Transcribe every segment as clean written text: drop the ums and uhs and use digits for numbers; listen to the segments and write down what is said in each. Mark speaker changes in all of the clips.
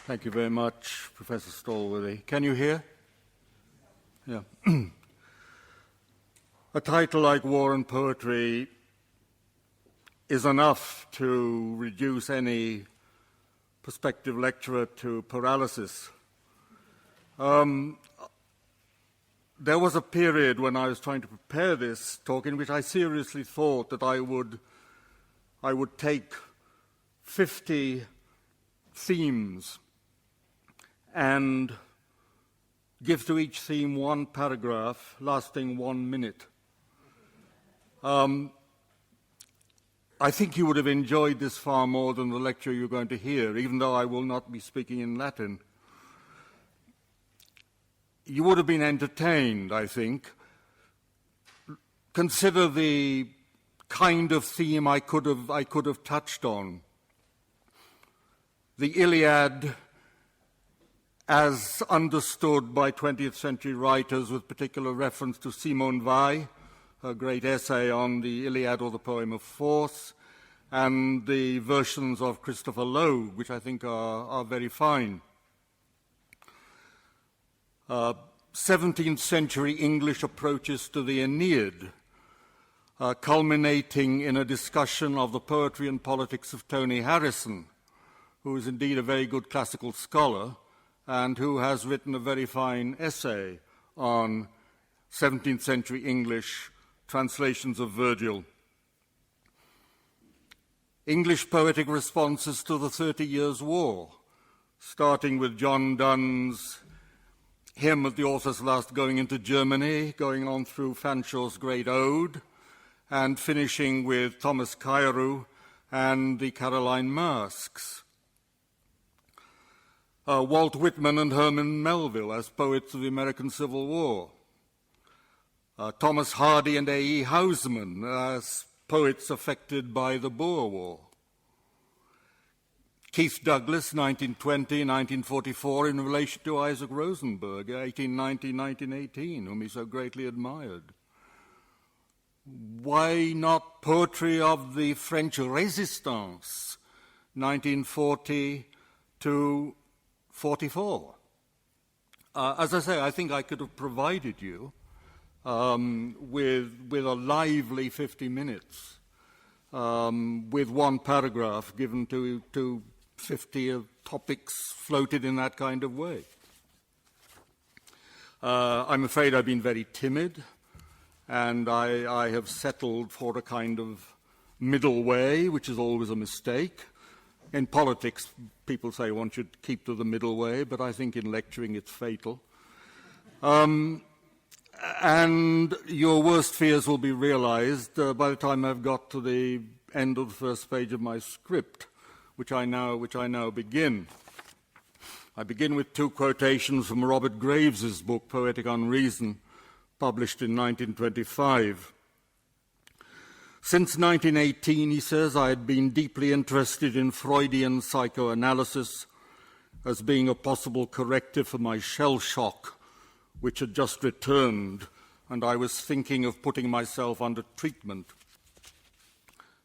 Speaker 1: Thank you very much, Professor Stallworthy. Can you hear? Yeah. A title like War and Poetry is enough to reduce any prospective lecturer to paralysis. There was a period when I was trying to prepare this talk in which I seriously thought that I would take 50 themes and give to each theme one paragraph lasting 1 minute. I think you would have enjoyed this far more than the lecture you're going to hear, even though I will not be speaking in Latin. You would have been entertained, I think. Consider the kind of theme I could have touched on. The Iliad, as understood by 20th century writers with particular reference to Simone Weil, her great essay on the Iliad or the Poem of Force, and the versions of Christopher Logue, which I think are very fine. 17th century English approaches to the Aeneid, culminating in a discussion of the poetry and politics of Tony Harrison, who is indeed a very good classical scholar and who has written a very fine essay on 17th century English translations of Virgil. English poetic responses to the 30 Years' War, starting with John Donne's hymn of the author's last going into Germany, going on through Fanshaw's great ode, and finishing with Thomas Carew and the Caroline Masques. Walt Whitman and Herman Melville as poets of the American Civil War. Thomas Hardy and A.E. Housman as poets affected by the Boer War. Keith Douglas, 1920, 1944, in relation to Isaac Rosenberg, 1890, 1918, whom he so greatly admired. Why not poetry of the French Resistance, 1940 to 44? As I say, I think I could have provided you with a lively 50 minutes, with one paragraph given to 50 topics floated in that kind of way. I'm afraid I've been very timid, and I have settled for a kind of middle way, which is always a mistake. In politics, people say one should keep to the middle way, but I think in lecturing it's fatal. And your worst fears will be realized by the time I've got to the end of the first page of my script, which I now begin. I begin with two quotations from Robert Graves's book, Poetic Unreason, published in 1925. Since 1918, he says, I had been deeply interested in Freudian psychoanalysis as being a possible corrective for my shell shock, which had just returned, and I was thinking of putting myself under treatment.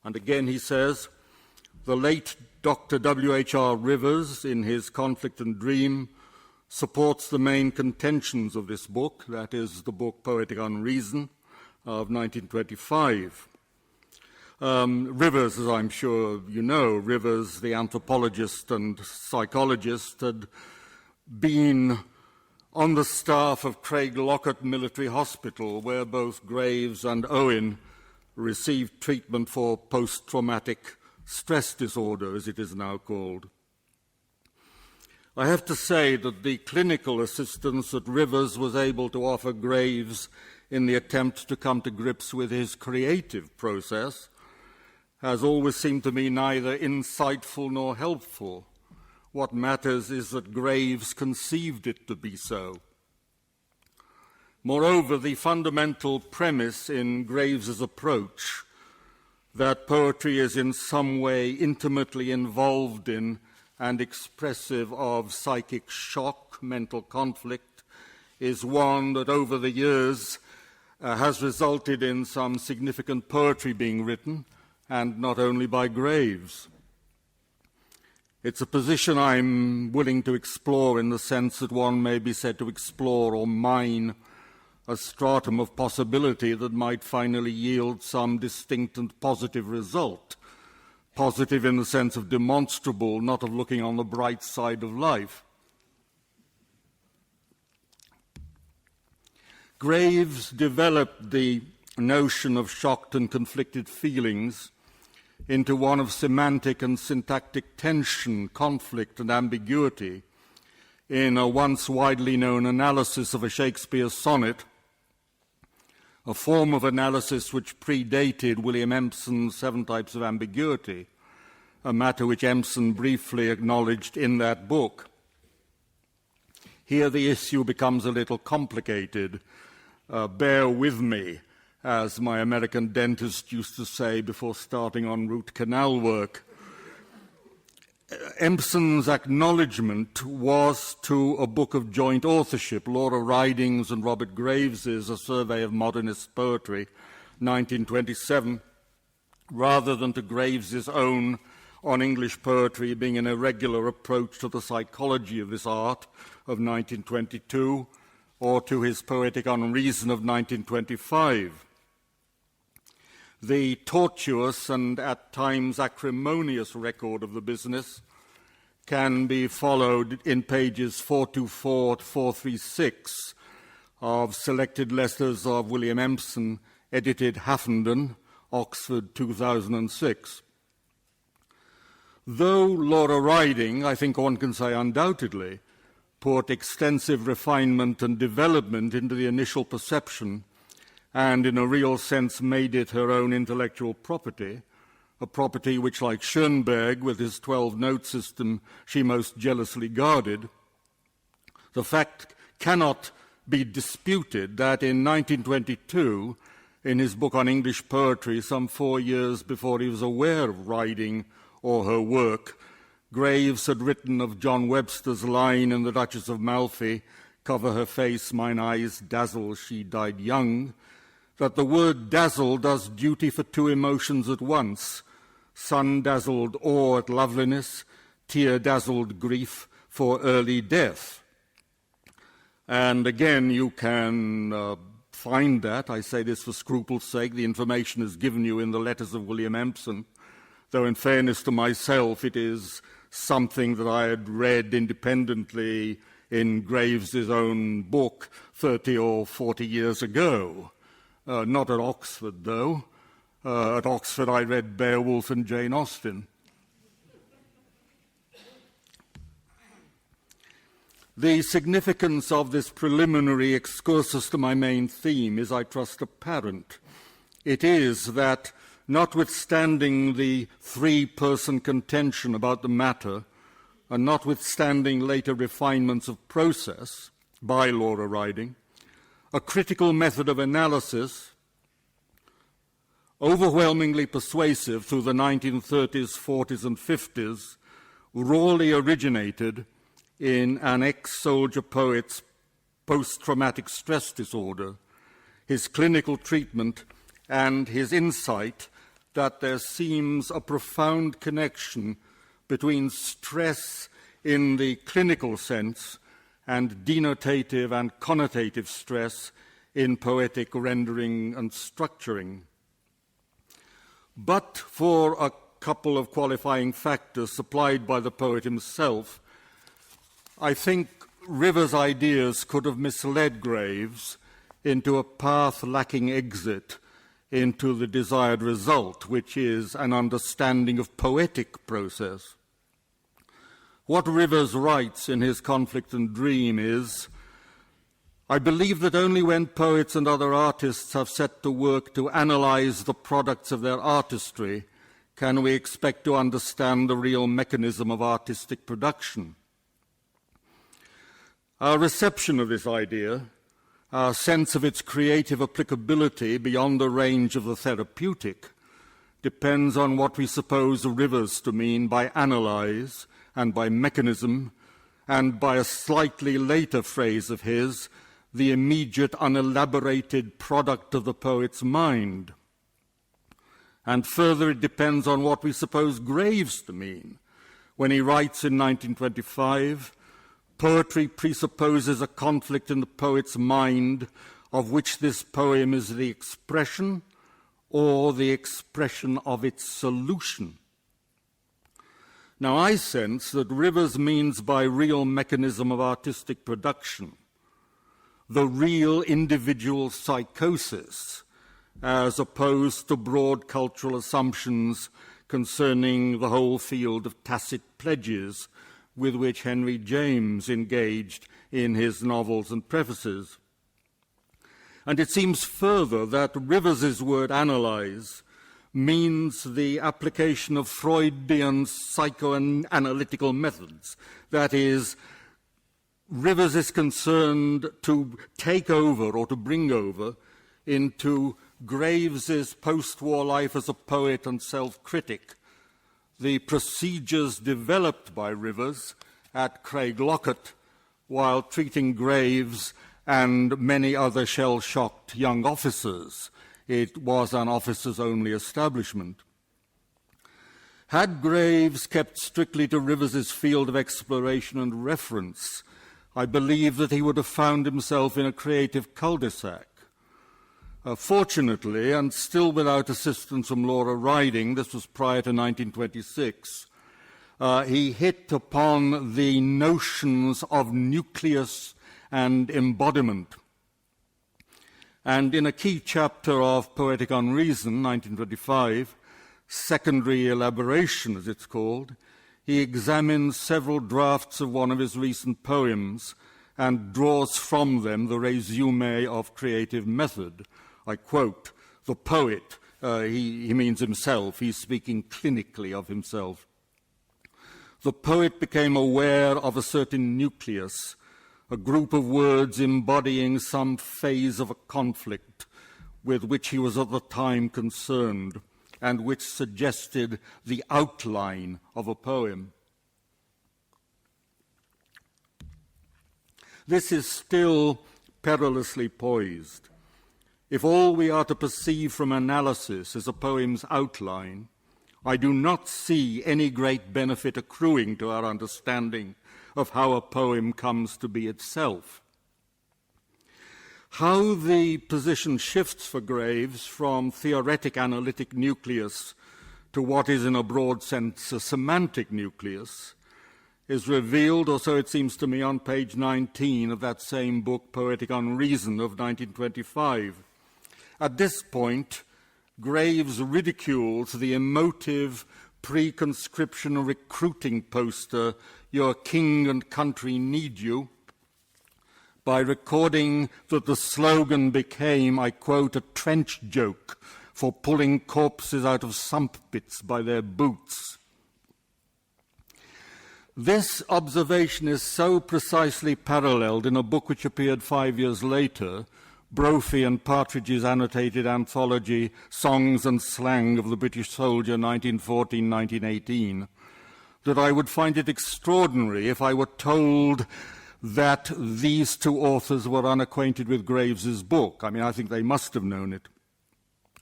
Speaker 1: And again he says, the late Dr. W.H.R. Rivers, in his Conflict and Dream, supports the main contentions of this book, that is, the book Poetic Unreason of 1925. Rivers, as I'm sure you know, Rivers, the anthropologist and psychologist, had been on the staff of Craig Lockett Military Hospital, where both Graves and Owen received treatment for post-traumatic stress disorder, as it is now called. I have to say that the clinical assistance that Rivers was able to offer Graves in the attempt to come to grips with his creative process has always seemed to me neither insightful nor helpful. What matters is that Graves conceived it to be so. Moreover, the fundamental premise in Graves's approach, that poetry is in some way intimately involved in and expressive of psychic shock, mental conflict, is one that over the years has resulted in some significant poetry being written, and not only by Graves. It's a position I'm willing to explore in the sense that one may be said to explore or mine a stratum of possibility that might finally yield some distinct and positive result. Positive in the sense of demonstrable, not of looking on the bright side of life. Graves developed the notion of shocked and conflicted feelings into one of semantic and syntactic tension, conflict, and ambiguity in a once widely known analysis of a Shakespeare sonnet, a form of analysis which predated William Empson's 7 Types of Ambiguity, a matter which Empson briefly acknowledged in that book. Here the issue becomes a little complicated. Bear with me, as my American dentist used to say before starting on root canal work. Empson's acknowledgement was to a book of joint authorship, Laura Riding's and Robert Graves's A Survey of Modernist Poetry, 1927, rather than to Graves's own On English Poetry, being an irregular approach to the psychology of this art of 1922, or to his Poetic Unreason of 1925. The tortuous and at times acrimonious record of the business can be followed in pages 424 to 436 of selected letters of William Empson, edited Haffenden, Oxford, 2006. Though Laura Riding, I think one can say undoubtedly, put extensive refinement and development into the initial perception and in a real sense made it her own intellectual property, a property which, like Schoenberg with his 12-note system, she most jealously guarded, the fact cannot be disputed that in 1922, in his book on English poetry, some 4 years before he was aware of Riding or her work, Graves had written of John Webster's line in The Duchess of Malfi, "Cover her face, mine eyes dazzle, she died young," that the word dazzle does duty for 2 emotions at once, sun-dazzled awe at loveliness, tear-dazzled grief for early death. And again, you can find that, I say this for scruple's sake, the information is given you in the letters of William Empson, though in fairness to myself, it is something that I had read independently in Graves's own book 30 or 40 years ago. Not at Oxford, though. At Oxford, I read Beowulf and Jane Austen. The significance of this preliminary excursus to my main theme is, I trust, apparent. It is that, notwithstanding the 3-person contention about the matter, and notwithstanding later refinements of process by Laura Riding, a critical method of analysis, overwhelmingly persuasive through the 1930s, 40s, and 50s, rawly originated in an ex-soldier poet's post-traumatic stress disorder, his clinical treatment, and his insight that there seems a profound connection between stress in the clinical sense and denotative and connotative stress in poetic rendering and structuring. But for a couple of qualifying factors supplied by the poet himself, I think Rivers' ideas could have misled Graves into a path lacking exit into the desired result, which is an understanding of poetic process. What Rivers writes in his Conflict and Dream is, "I believe that only when poets and other artists have set to work to analyze the products of their artistry can we expect to understand the real mechanism of artistic production." Our reception of this idea, our sense of its creative applicability beyond the range of the therapeutic, depends on what we suppose Rivers to mean by analyze and by mechanism, and by a slightly later phrase of his, the immediate unelaborated product of the poet's mind. And further, it depends on what we suppose Graves to mean when he writes in 1925, "Poetry presupposes a conflict in the poet's mind of which this poem is the expression or the expression of its solution." Now, I sense that Rivers means by real mechanism of artistic production the real individual psychosis, as opposed to broad cultural assumptions concerning the whole field of tacit pledges with which Henry James engaged in his novels and prefaces. And it seems further that Rivers's word analyze means the application of Freudian psychoanalytical methods. That is, Rivers is concerned to take over or to bring over into Graves's post-war life as a poet and self-critic the procedures developed by Rivers at Craiglockett while treating Graves and many other shell-shocked young officers. It was an officers-only establishment. Had Graves kept strictly to Rivers's field of exploration and reference, I believe that he would have found himself in a creative cul-de-sac. Fortunately, and still without assistance from Laura Riding, this was prior to 1926, he hit upon the notions of nucleus and embodiment. And in a key chapter of Poetic Unreason, 1925, Secondary Elaboration, as it's called, he examines several drafts of one of his recent poems and draws from them the resume of creative method. I quote, "The poet," he means himself, he's speaking clinically of himself. "The poet became aware of a certain nucleus, a group of words embodying some phase of a conflict with which he was at the time concerned, and which suggested the outline of a poem." This is still perilously poised. If all we are to perceive from analysis is a poem's outline, I do not see any great benefit accruing to our understanding of how a poem comes to be itself. How the position shifts for Graves from theoretic analytic nucleus to what is in a broad sense a semantic nucleus is revealed, or so it seems to me, on page 19 of that same book, Poetic Unreason, of 1925. At this point, Graves ridicules the emotive pre-conscription recruiting poster, "Your king and country need you," by recording that the slogan became, I quote, "a trench joke for pulling corpses out of sump pits by their boots." This observation is so precisely paralleled in a book which appeared 5 years later, Brophy and Partridge's annotated anthology, Songs and Slang of the British Soldier, 1914-1918, that I would find it extraordinary if I were told that these two authors were unacquainted with Graves's book. I mean, I think they must have known it.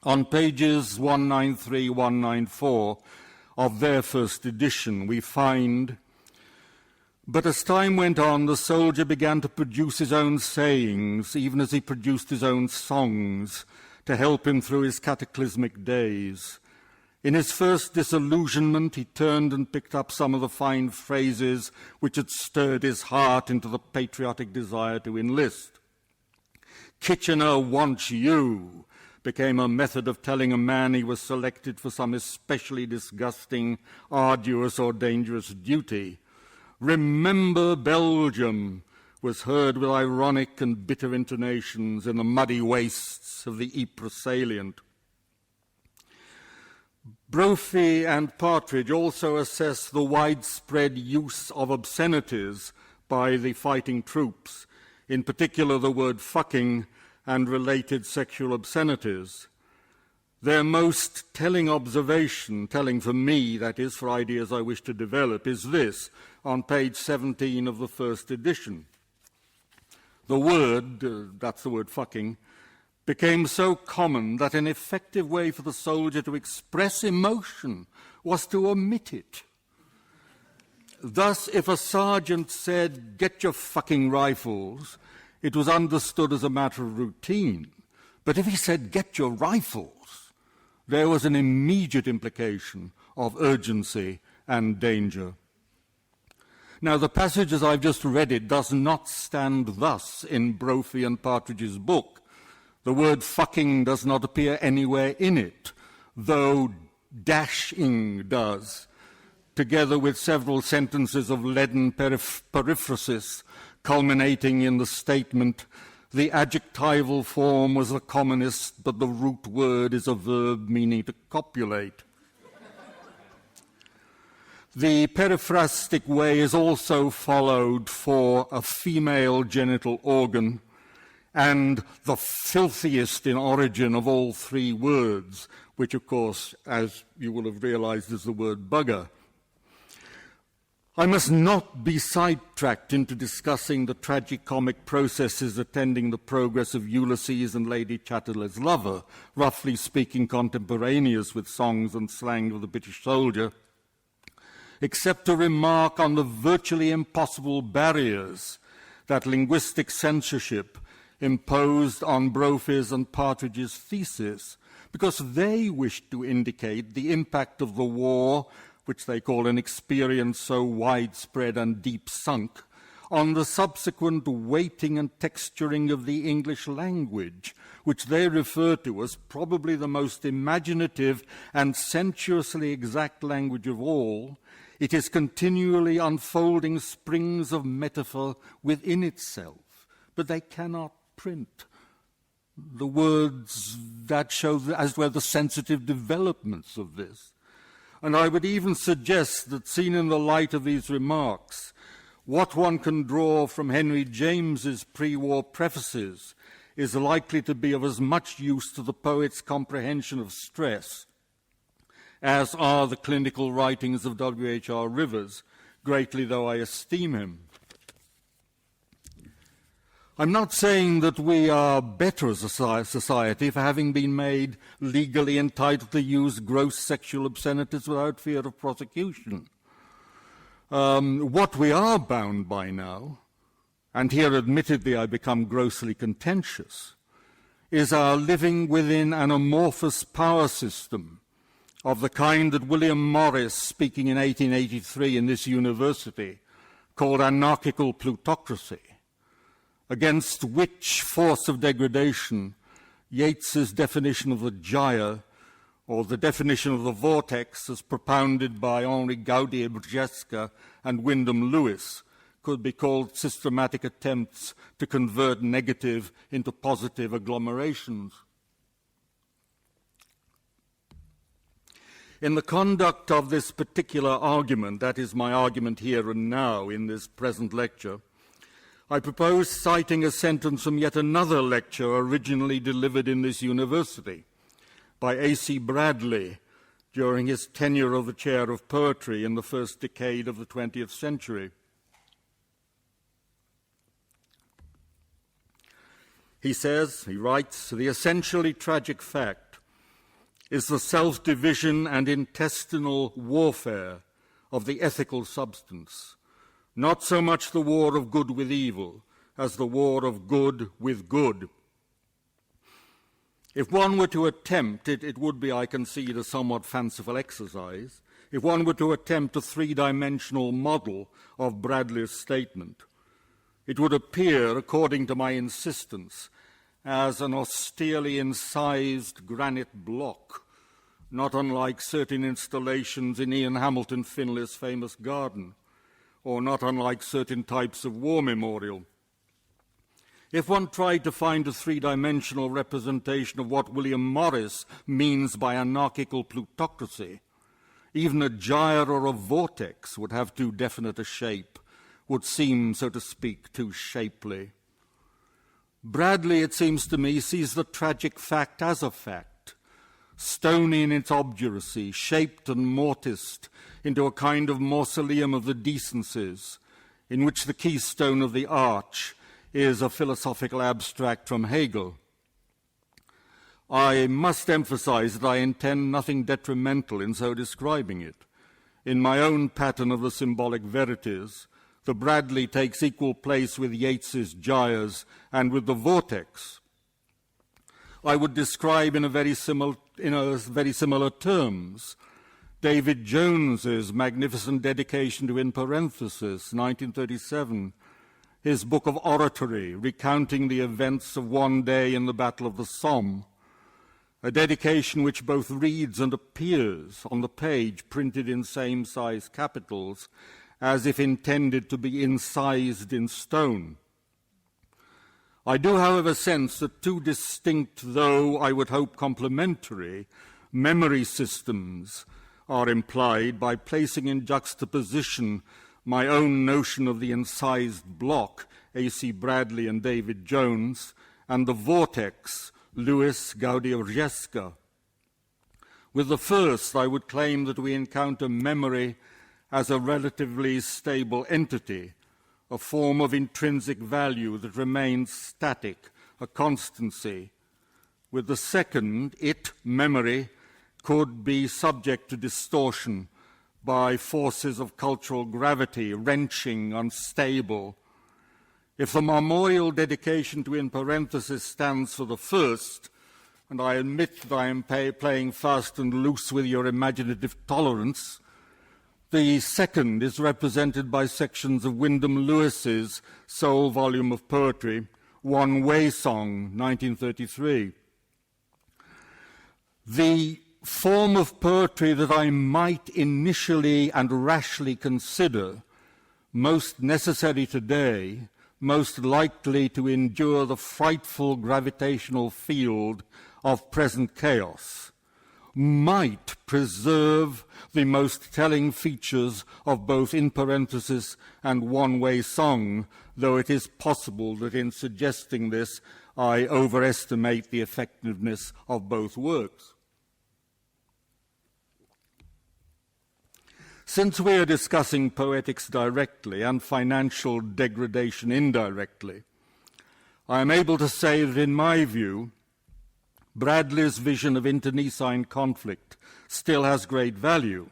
Speaker 1: On pages 193, 194 of their first edition, we find, "But as time went on, the soldier began to produce his own sayings, even as he produced his own songs, to help him through his cataclysmic days. In his first disillusionment, he turned and picked up some of the fine phrases which had stirred his heart into the patriotic desire to enlist. Kitchener wants you became a method of telling a man he was selected for some especially disgusting, arduous, or dangerous duty. Remember Belgium was heard with ironic and bitter intonations in the muddy wastes of the Ypres salient. Brophy and Partridge also assess the widespread use of obscenities by the fighting troops, in particular the word fucking and related sexual obscenities. Their most telling observation, telling for me, that is, for ideas I wish to develop, is this, on page 17 of the first edition. The word, that's the word fucking, became so common that an effective way for the soldier to express emotion was to omit it. Thus, if a sergeant said, "Get your fucking rifles," it was understood as a matter of routine. But if he said, "Get your rifles," there was an immediate implication of urgency and danger. Now, the passage as I've just read it does not stand thus in Brophy and Partridge's book. The word fucking does not appear anywhere in it, though dashing does, together with several sentences of leaden periphrasis culminating in the statement, "The adjectival form was the commonest, but the root word is a verb meaning to copulate." The periphrastic way is also followed for a female genital organ, and the filthiest in origin of all three words, which, of course, as you will have realized, is the word bugger. I must not be sidetracked into discussing the tragicomic processes attending the progress of Ulysses and Lady Chatterley's lover, roughly speaking contemporaneous with songs and slang of the British soldier, except to remark on the virtually impossible barriers that linguistic censorship imposed on Brophy's and Partridge's thesis, because they wished to indicate the impact of the war, which they call an experience so widespread and deep-sunk, on the subsequent weighting and texturing of the English language, which they refer to as probably the most imaginative and sensuously exact language of all. It is continually unfolding springs of metaphor within itself, but they cannot print the words that show as well the sensitive developments of this. And I would even suggest that, seen in the light of these remarks, what one can draw from Henry James's pre-war prefaces is likely to be of as much use to the poet's comprehension of stress as are the clinical writings of W.H.R. Rivers, greatly though I esteem him. I'm not saying that we are better as a society for having been made legally entitled to use gross sexual obscenities without fear of prosecution. What we are bound by now, and here admittedly I become grossly contentious, is our living within an amorphous power system of the kind that William Morris, speaking in 1883 in this university, called anarchical plutocracy, against which force of degradation Yeats's definition of the gyre, or the definition of the vortex as propounded by Henri Gaudier-Brzeska and Wyndham Lewis, could be called systematic attempts to convert negative into positive agglomerations. In the conduct of this particular argument, that is my argument here and now in this present lecture, I propose citing a sentence from yet another lecture originally delivered in this university by A.C. Bradley during his tenure of the chair of poetry in the first decade of the 20th century. He writes, "The essentially tragic fact is the self-division and intestinal warfare of the ethical substance, not so much the war of good with evil as the war of good with good. If one were to attempt, it would be, I concede, a somewhat fanciful exercise, if one were to attempt a three-dimensional model of Bradley's statement, it would appear, according to my insistence, as an austerely incised granite block, not unlike certain installations in Ian Hamilton Finlay's famous garden, or not unlike certain types of war memorial. If one tried to find a three-dimensional representation of what William Morris means by anarchical plutocracy, even a gyre or a vortex would have too definite a shape, would seem, so to speak, too shapely. Bradley, it seems to me, sees the tragic fact as a fact, stony in its obduracy, shaped and mortised into a kind of mausoleum of the decencies, in which the keystone of the arch is a philosophical abstract from Hegel. I must emphasize that I intend nothing detrimental in so describing it. In my own pattern of the symbolic verities, the Bradley takes equal place with Yeats's gyres and with the vortex. I would describe in very similar terms David Jones's magnificent dedication to In Parenthesis, 1937, his book of oratory, recounting the events of one day in the Battle of the Somme, a dedication which both reads and appears on the page, printed in same-size capitals, as if intended to be incised in stone. I do, however, sense that two distinct, though I would hope complementary, memory systems are implied by placing in juxtaposition my own notion of the incised block, A.C. Bradley and David Jones, and the vortex, Louis Gaudiorzeska. With the first, I would claim that we encounter memory as a relatively stable entity, a form of intrinsic value that remains static, a constancy. With the second, memory, could be subject to distortion by forces of cultural gravity, wrenching, unstable. If the memorial dedication to In Parenthesis stands for the first, and I admit that I am playing fast and loose with your imaginative tolerance, the second is represented by sections of Wyndham Lewis's sole volume of poetry, One Way Song, 1933. The form of poetry that I might initially and rashly consider most necessary today, most likely to endure the frightful gravitational field of present chaos, might preserve the most telling features of both In Parenthesis and One Way Song, though it is possible that in suggesting this I overestimate the effectiveness of both works. Since we are discussing poetics directly and financial degradation indirectly, I am able to say that in my view, Bradley's vision of internecine conflict still has great value.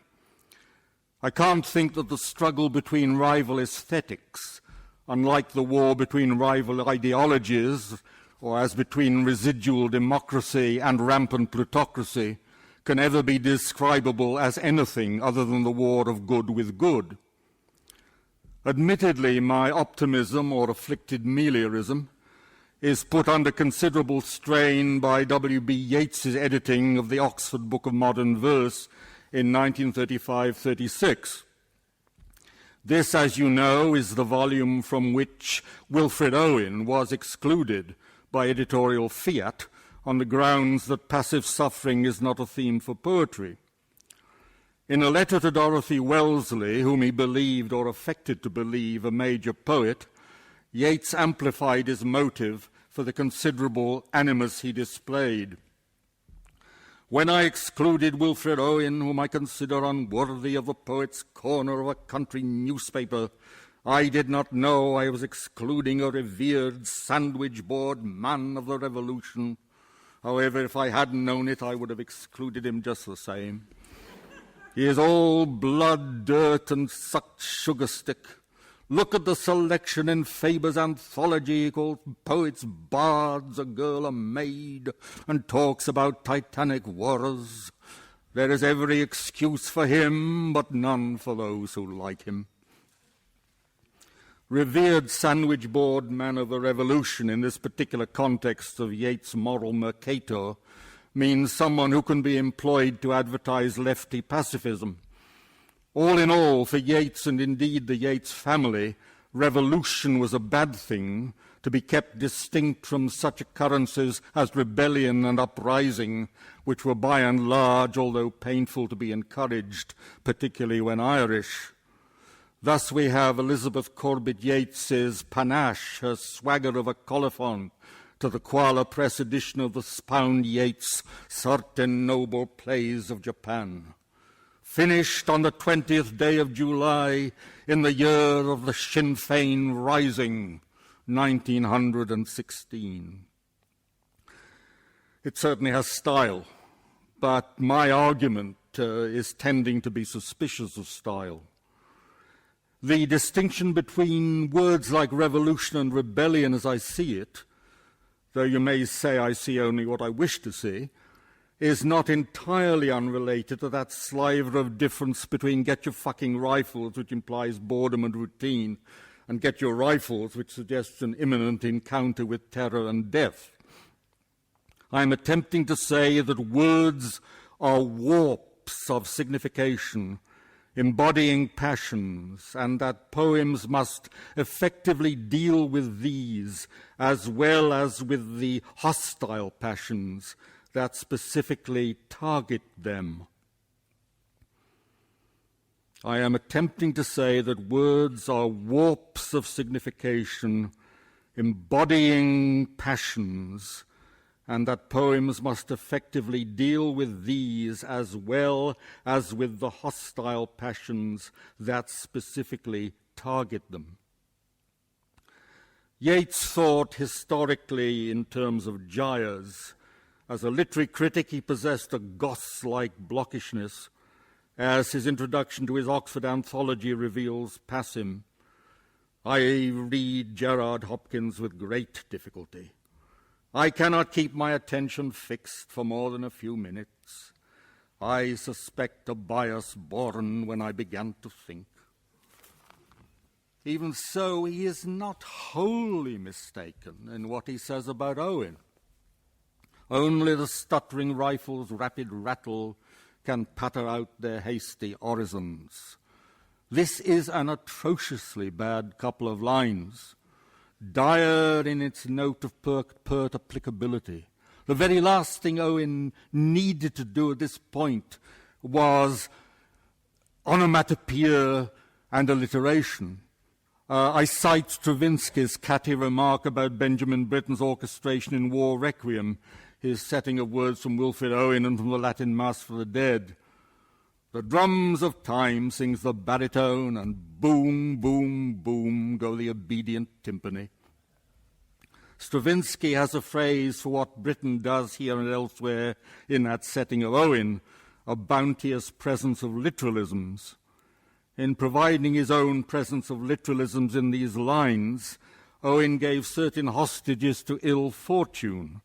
Speaker 1: I can't think that the struggle between rival aesthetics, unlike the war between rival ideologies, or as between residual democracy and rampant plutocracy, can ever be describable as anything other than the war of good with good. Admittedly, my optimism, or afflicted meliorism, is put under considerable strain by W.B. Yeats's editing of the Oxford Book of Modern Verse in 1935-36. This, as you know, is the volume from which Wilfred Owen was excluded by editorial fiat on the grounds that passive suffering is not a theme for poetry. In a letter to Dorothy Wellesley, whom he believed or affected to believe a major poet, Yeats amplified his motive for the considerable animus he displayed. When I excluded Wilfred Owen, whom I consider unworthy of the poet's corner of a country newspaper, I did not know I was excluding a revered sandwich-board man of the Revolution. However, if I hadn't known it, I would have excluded him just the same. He is all blood, dirt, and sucked sugar stick. Look at the selection in Faber's anthology called Poets, Bards, A Girl, a Maid, and talks about Titanic wars. There is every excuse for him, but none for those who like him. Revered sandwich board man of the Revolution in this particular context of Yeats' moral Mercator means someone who can be employed to advertise lefty pacifism. All in all, for Yeats and indeed the Yeats family, revolution was a bad thing to be kept distinct from such occurrences as rebellion and uprising, which were by and large, although painful to be encouraged, particularly when Irish. Thus we have Elizabeth Corbett Yeats's panache, her swagger of a colophon, to the Koala Press edition of the Spound Yeats' Certain Noble Plays of Japan. Finished on the 20th day of July in the year of the Sinn Féin Rising, 1916. It certainly has style, but my argument is tending to be suspicious of style. The distinction between words like revolution and rebellion as I see it, though you may say I see only what I wish to see, is not entirely unrelated to that sliver of difference between get your fucking rifles, which implies boredom and routine, and get your rifles, which suggests an imminent encounter with terror and death. I am attempting to say that words are warps of signification, embodying passions, and that poems must effectively deal with these as well as with the hostile passions that specifically target them. I am attempting to say that words are warps of signification, embodying passions, and that poems must effectively deal with these as well as with the hostile passions that specifically target them. Yeats thought historically in terms of gyres. As a literary critic, he possessed a Goss-like blockishness, as his introduction to his Oxford anthology reveals past him. I read Gerard Hopkins with great difficulty. I cannot keep my attention fixed for more than a few minutes. I suspect a bias born when I began to think. Even so, he is not wholly mistaken in what he says about Owen. Only the stuttering rifle's rapid rattle can patter out their hasty orisons. This is an atrociously bad couple of lines, dire in its note of pert applicability. The very last thing Owen needed to do at this point was onomatopoeia and alliteration. I cite Stravinsky's catty remark about Benjamin Britten's orchestration in War Requiem, his setting of words from Wilfred Owen and from the Latin Mass for the Dead. The drums of time sings the baritone, and boom, boom, boom go the obedient timpani. Stravinsky has a phrase for what Britten does here and elsewhere in that setting of Owen, a bounteous presence of literalisms. In providing his own presence of literalisms in these lines, Owen gave certain hostages to ill fortune,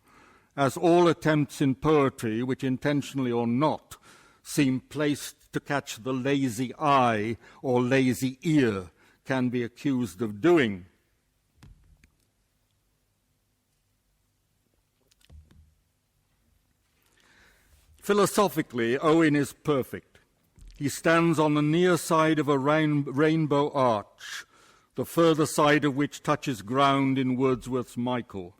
Speaker 1: as all attempts in poetry, which intentionally or not, seem placed to catch the lazy eye or lazy ear, can be accused of doing. Philosophically, Owen is perfect. He stands on the near side of a rainbow arch, the further side of which touches ground in Wordsworth's Michael.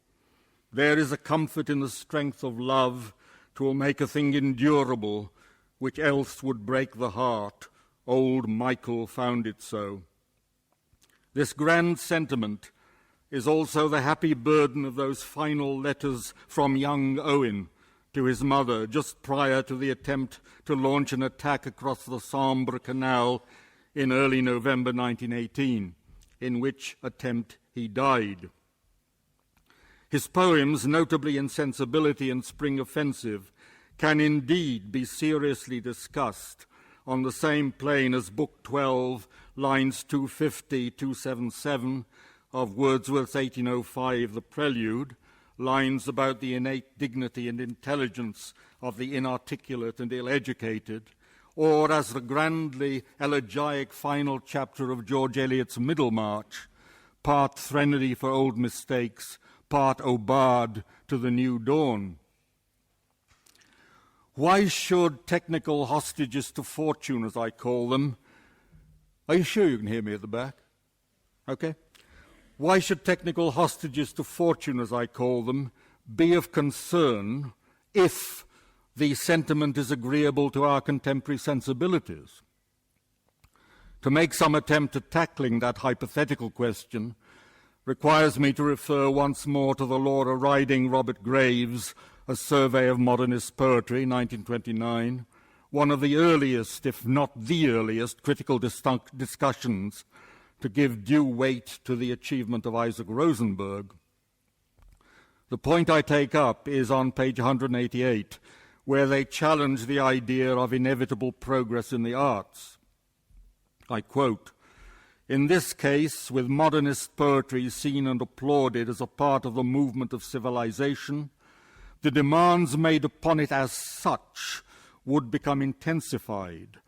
Speaker 1: There is a comfort in the strength of love to make a thing endurable, which else would break the heart. Old Michael found it so. This grand sentiment is also the happy burden of those final letters from young Owen to his mother just prior to the attempt to launch an attack across the Sambre Canal in early November 1918, in which attempt he died. His poems, notably Insensibility and Spring Offensive, can indeed be seriously discussed on the same plane as Book 12, lines 250-277 of Wordsworth's 1805, The Prelude, lines about the innate dignity and intelligence of the inarticulate and ill-educated, or as the grandly elegiac final chapter of George Eliot's Middlemarch, part Threnody for Old Mistakes, part Aubade to the New Dawn. Why should technical hostages to fortune, as I call them, are you sure you can hear me at the back? Okay. Why should technical hostages to fortune, as I call them, be of concern if the sentiment is agreeable to our contemporary sensibilities? To make some attempt at tackling that hypothetical question requires me to refer once more to the Laura Riding Robert Graves' A Survey of Modernist Poetry, 1929, one of the earliest, if not the earliest, critical discussions to give due weight to the achievement of Isaac Rosenberg. The point I take up is on page 188, where they challenge the idea of inevitable progress in the arts. I quote, "In this case, with modernist poetry seen and applauded as a part of the movement of civilization, the demands made upon it as such would become intensified.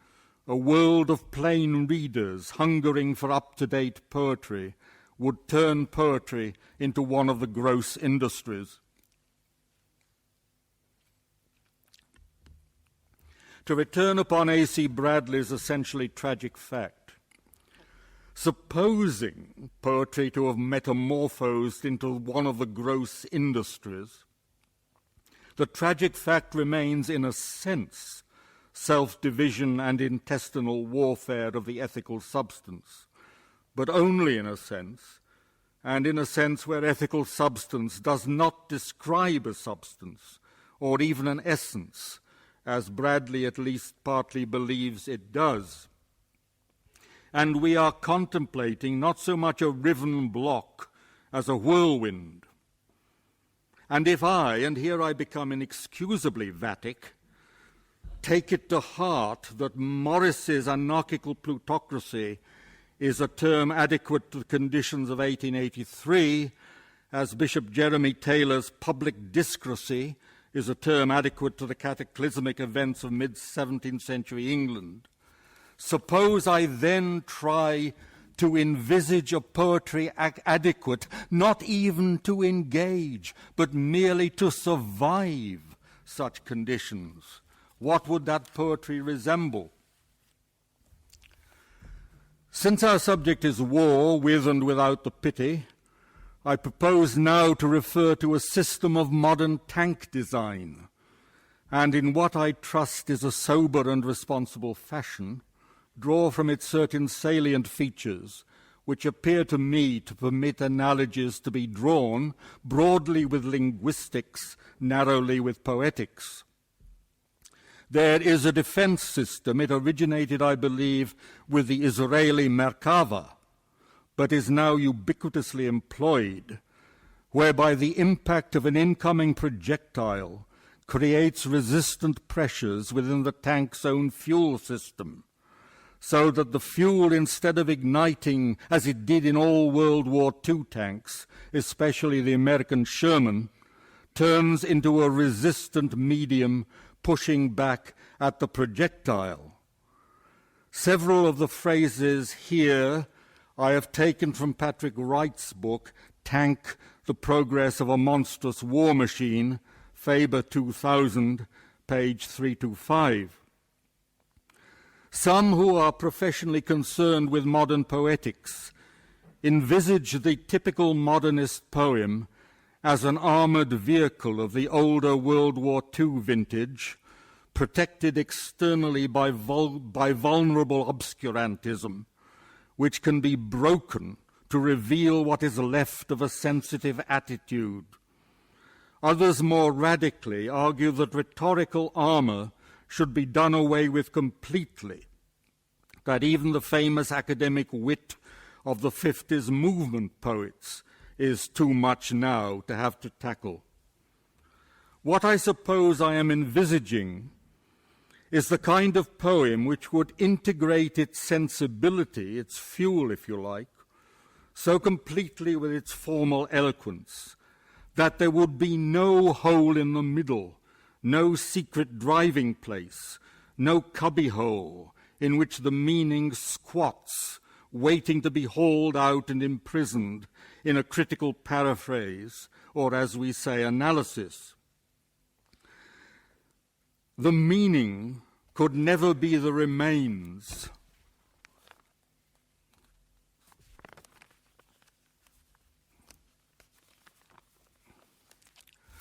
Speaker 1: A world of plain readers hungering for up-to-date poetry would turn poetry into one of the gross industries." To return upon A.C. Bradley's essentially tragic fact, supposing poetry to have metamorphosed into one of the gross industries, the tragic fact remains, in a sense, self-division and intestinal warfare of the ethical substance, but only in a sense, and in a sense where ethical substance does not describe a substance or even an essence, as Bradley at least partly believes it does. And we are contemplating not so much a riven block as a whirlwind. And if I, and here I become inexcusably Vatic, take it to heart that Morris's anarchical plutocracy is a term adequate to the conditions of 1883, as Bishop Jeremy Taylor's public discracy is a term adequate to the cataclysmic events of mid-17th century England, suppose I then try to envisage a poetry adequate not even to engage, but merely to survive such conditions. What would that poetry resemble? Since our subject is war, with and without the pity, I propose now to refer to a system of modern tank design, and in what I trust is a sober and responsible fashion, draw from it certain salient features which appear to me to permit analogies to be drawn broadly with linguistics, narrowly with poetics. There is a defense system. It originated, I believe, with the Israeli Merkava, but is now ubiquitously employed, whereby the impact of an incoming projectile creates resistant pressures within the tank's own fuel system, so that the fuel, instead of igniting, as it did in all World War II tanks, especially the American Sherman, turns into a resistant medium pushing back at the projectile. Several of the phrases here I have taken from Patrick Wright's book, Tank, the Progress of a Monstrous War Machine, Faber 2000, page 325. Some who are professionally concerned with modern poetics envisage the typical modernist poem as an armored vehicle of the older World War II vintage, protected externally by vulnerable obscurantism, which can be broken to reveal what is left of a sensitive attitude. Others more radically argue that rhetorical armor should be done away with completely, that even the famous academic wit of the 50s movement poets is too much now to have to tackle. What I suppose I am envisaging is the kind of poem which would integrate its sensibility, its fuel, if you like, so completely with its formal eloquence that there would be no hole in the middle, no secret driving place, no cubbyhole in which the meaning squats, waiting to be hauled out and imprisoned in a critical paraphrase, or as we say, analysis. The meaning could never be the remains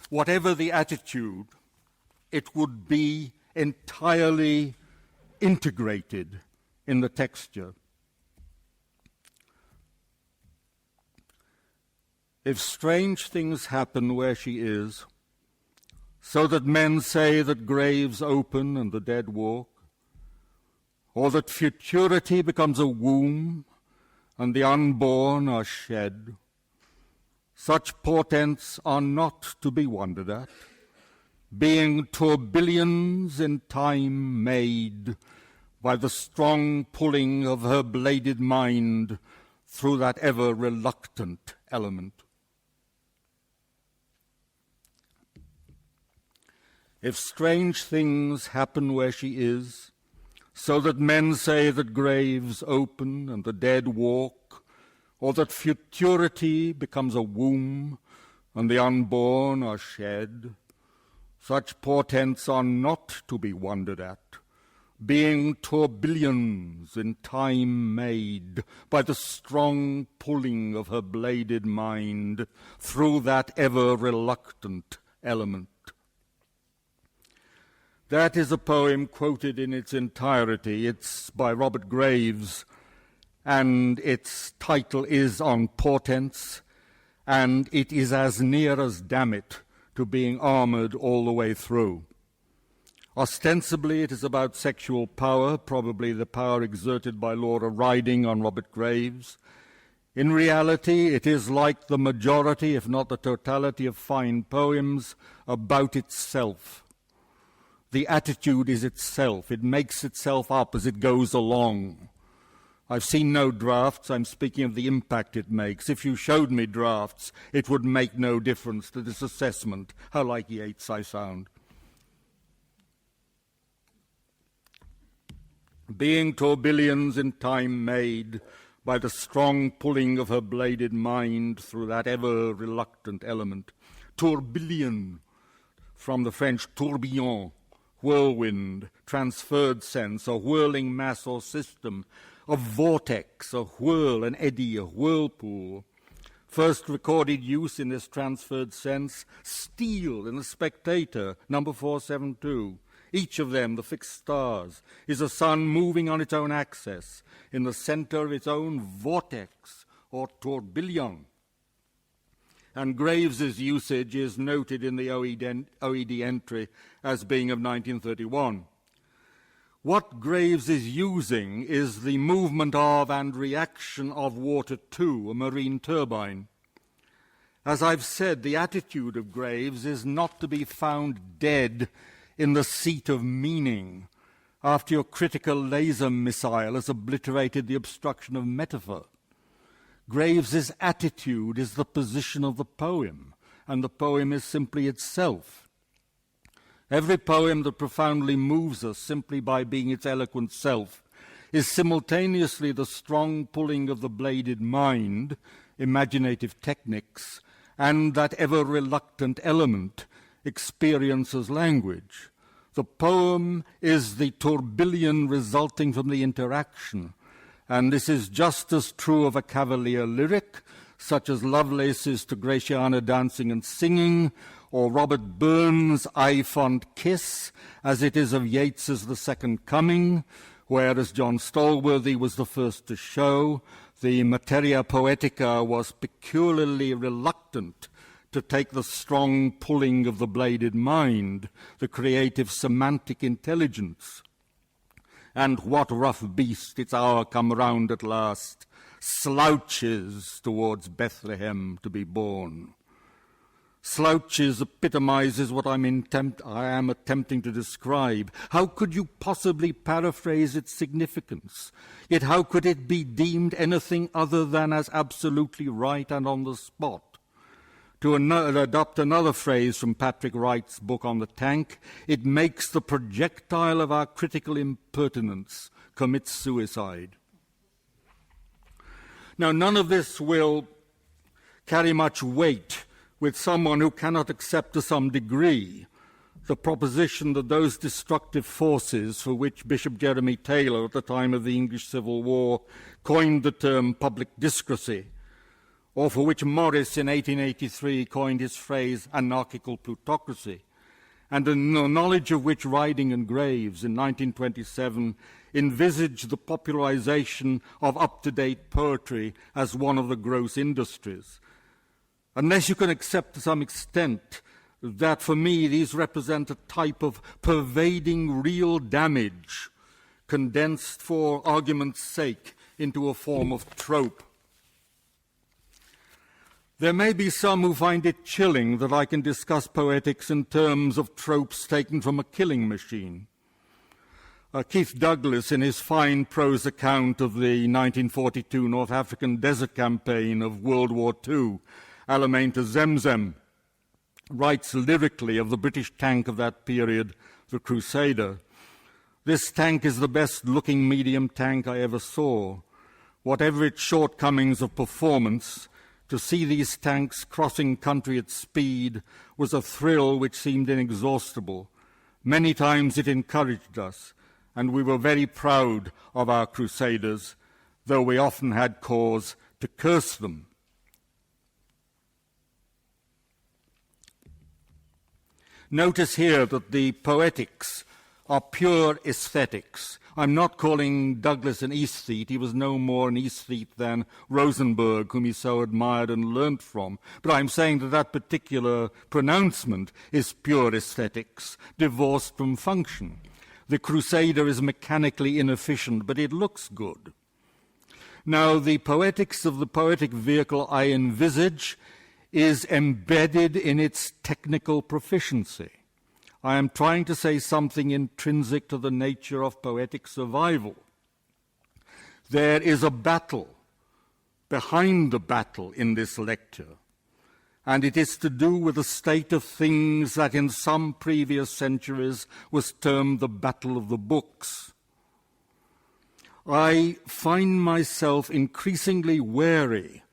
Speaker 1: whatever the attitude, it would be entirely integrated in the texture. If strange things happen where she is, so that men say that graves open and the dead walk, or that futurity becomes a womb and the unborn are shed, such portents are not to be wondered at. being tourbillons in time made by the strong pulling of her bladed mind through that ever-reluctant element. If strange things happen where she is, so that men say that graves open and the dead walk, or that futurity becomes a womb and the unborn are shed, such portents are not to be wondered at, being tourbillons in time made by the strong pulling of her bladed mind through that ever-reluctant element. That is a poem quoted in its entirety. It's by Robert Graves, and its title is On Portents, and it is as near as, damn it, to being armored all the way through. Ostensibly, it is about sexual power, probably the power exerted by Laura Riding on Robert Graves. In reality, it is like the majority, if not the totality, of fine poems about itself. The attitude is itself. It makes itself up as it goes along. I've seen no drafts. I'm speaking of the impact it makes. If you showed me drafts, it would make no difference to this assessment. How like Yeats I sound. Being tourbillons in time made by the strong pulling of her bladed mind through that ever-reluctant element. Tourbillon, from the French tourbillon, whirlwind, transferred sense, a whirling mass or system, a vortex, a whirl, an eddy, a whirlpool. First recorded use in this transferred sense, Steele in The Spectator, number 472. Each of them, the fixed stars, is a sun moving on its own axis, in the center of its own vortex, or tourbillon. And Graves's usage is noted in the OED entry as being of 1931. What Graves is using is the movement of and reaction of water to a marine turbine. As I've said, the attitude of Graves is not to be found dead in the seat of meaning after your critical laser missile has obliterated the obstruction of metaphor. Graves's attitude is the position of the poem, and the poem is simply itself. Every poem that profoundly moves us simply by being its eloquent self is simultaneously the strong pulling of the bladed mind, imaginative techniques, and that ever-reluctant element, experience as language. The poem is the tourbillon resulting from the interaction, and this is just as true of a Cavalier lyric, such as Lovelace's To Gratiana Dancing and Singing, or Robert Burns' I Fond Kiss, as it is of Yeats's The Second Coming, where, as John Stolworthy was the first to show, the materia poetica was peculiarly reluctant to take the strong pulling of the bladed mind, the creative semantic intelligence. And what rough beast, its hour come round at last, slouches towards Bethlehem to be born. Slouches epitomizes what I am attempting to describe. How could you possibly paraphrase its significance? Yet how could it be deemed anything other than as absolutely right and on the spot? To adopt another phrase from Patrick Wright's book on the tank, it makes the projectile of our critical impertinence commit suicide. Now, none of this will carry much weight with someone who cannot accept to some degree the proposition that those destructive forces for which Bishop Jeremy Taylor at the time of the English Civil War coined the term public discrecy, or for which Morris in 1883 coined his phrase anarchical plutocracy, and the knowledge of which Riding and Graves in 1927 envisaged the popularization of up-to-date poetry as one of the gross industries. Unless you can accept to some extent that for me these represent a type of pervading real damage condensed for argument's sake into a form of trope. There may be some who find it chilling that I can discuss poetics in terms of tropes taken from a killing machine. Keith Douglas, in his fine prose account of the 1942 North African Desert Campaign of World War II, Alamein to Zemzem, writes lyrically of the British tank of that period, the Crusader. This tank is the best-looking medium tank I ever saw. Whatever its shortcomings of performance, to see these tanks crossing country at speed was a thrill which seemed inexhaustible. Many times it encouraged us, and we were very proud of our Crusaders, though we often had cause to curse them. Notice here that the poetics are pure aesthetics. I'm not calling Douglas an aesthete. He was no more an aesthete than Rosenberg, whom he so admired and learnt from. But I'm saying that that particular pronouncement is pure aesthetics, divorced from function. The Crusader is mechanically inefficient, but it looks good. Now, the poetics of the poetic vehicle I envisage is embedded in its technical proficiency. I am trying to say something intrinsic to the nature of poetic survival. There is a battle behind the battle in this lecture, and it is to do with a state of things that in some previous centuries was termed the battle of the books. I find myself increasingly wary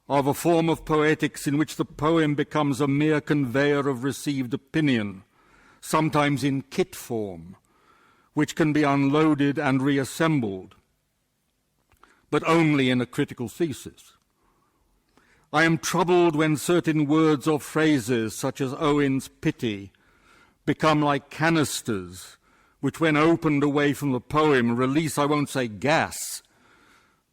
Speaker 1: of a form of poetics in which the poem becomes a mere conveyor of received opinion, sometimes in kit form, which can be unloaded and reassembled, but only in a critical thesis. I am troubled when certain words or phrases, such as Owen's pity, become like canisters, which when opened away from the poem release, I won't say gas,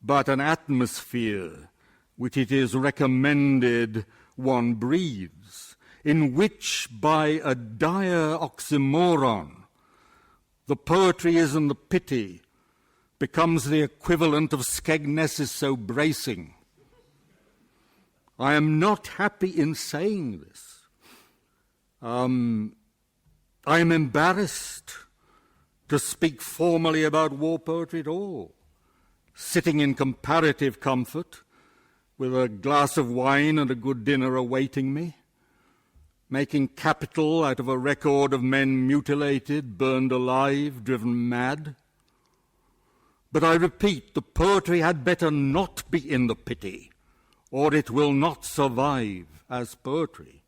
Speaker 1: but an atmosphere which it is recommended one breathes, in which, by a dire oxymoron, the poetry is in the pity becomes the equivalent of Skegness is so bracing. I am not happy in saying this. I am embarrassed to speak formally about war poetry at all, sitting in comparative comfort with a glass of wine and a good dinner awaiting me, making capital out of a record of men mutilated, burned alive, driven mad. But I repeat, the poetry had better not be in the pity, or it will not survive as poetry.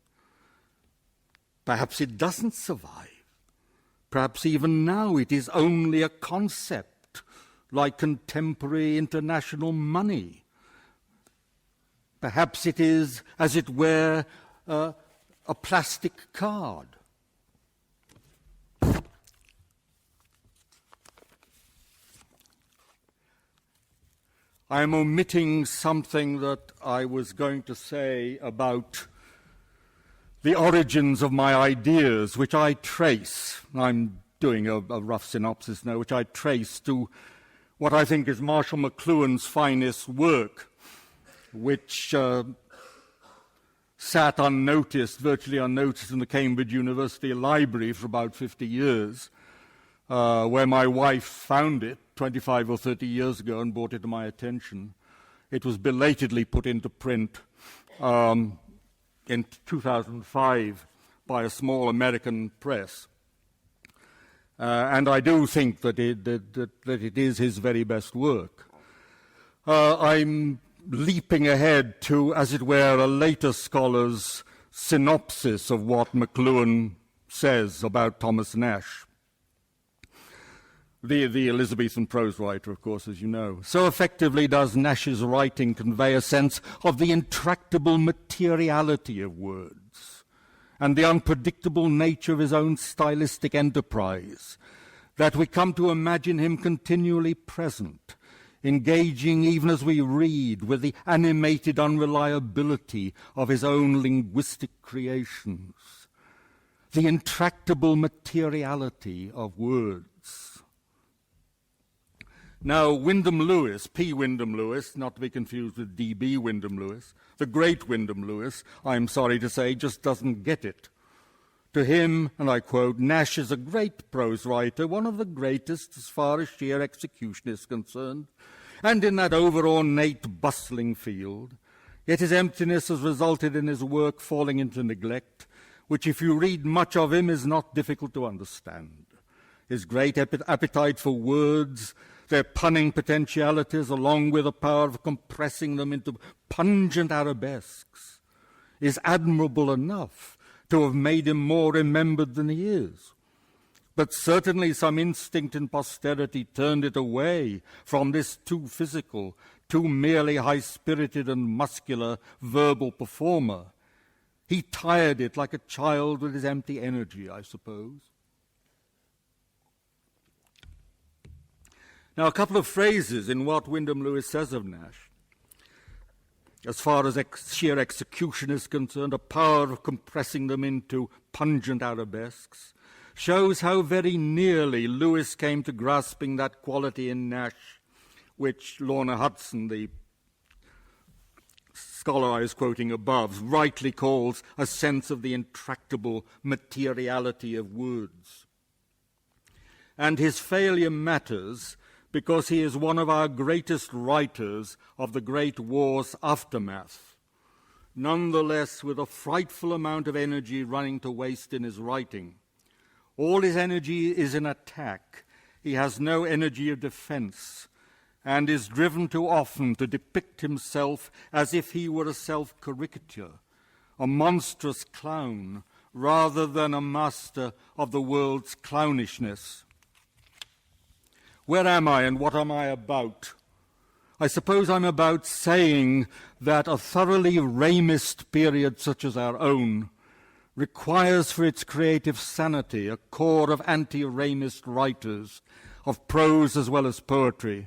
Speaker 1: Perhaps it doesn't survive. Perhaps even now it is only a concept, like contemporary international money. Perhaps it is, as it were, a plastic card. I am omitting something that I was going to say about the origins of my ideas, which I trace. I'm doing a rough synopsis now, which I trace to what I think is Marshall McLuhan's finest work, which sat unnoticed, virtually unnoticed, in the Cambridge University Library for about 50 years, where my wife found it 25 or 30 years ago and brought it to my attention. It was belatedly put into print in 2005 by a small American press. And I do think that it is his very best work. I'm leaping ahead to, as it were, a later scholar's synopsis of what McLuhan says about Thomas Nash, the Elizabethan prose writer, of course, as you know. So effectively does Nash's writing convey a sense of the intractable materiality of words and the unpredictable nature of his own stylistic enterprise, that we come to imagine him continually present, engaging even as we read with the animated unreliability of his own linguistic creations, the intractable materiality of words. Now, Wyndham Lewis, P. Wyndham Lewis, not to be confused with D.B. Wyndham Lewis, the great Wyndham Lewis, I'm sorry to say, just doesn't get it. To him, and I quote, Nash is a great prose writer, one of the greatest as far as sheer execution is concerned, and in that over-ornate, bustling field. Yet his emptiness has resulted in his work falling into neglect, which if you read much of him is not difficult to understand. His great appetite for words, their punning potentialities, along with the power of compressing them into pungent arabesques, is admirable enough to have made him more remembered than he is. But certainly some instinct in posterity turned it away from this too physical, too merely high-spirited and muscular verbal performer. He tired it like a child with his empty energy, I suppose. Now, a couple of phrases in what Wyndham Lewis says of Nash. As far as sheer execution is concerned, a power of compressing them into pungent arabesques shows how very nearly Lewis came to grasping that quality in Nash, which Lorna Hudson, the scholar I was quoting above, rightly calls a sense of the intractable materiality of words. And his failure matters because he is one of our greatest writers of the great war's aftermath, nonetheless with a frightful amount of energy running to waste in his writing. All his energy is in attack. He has no energy of defense, and is driven too often to depict himself as if he were a self-caricature, a monstrous clown, rather than a master of the world's clownishness. Where am I and what am I about? I suppose I'm about saying that a thoroughly Ramist period such as our own requires for its creative sanity a core of anti-Ramist writers, of prose as well as poetry,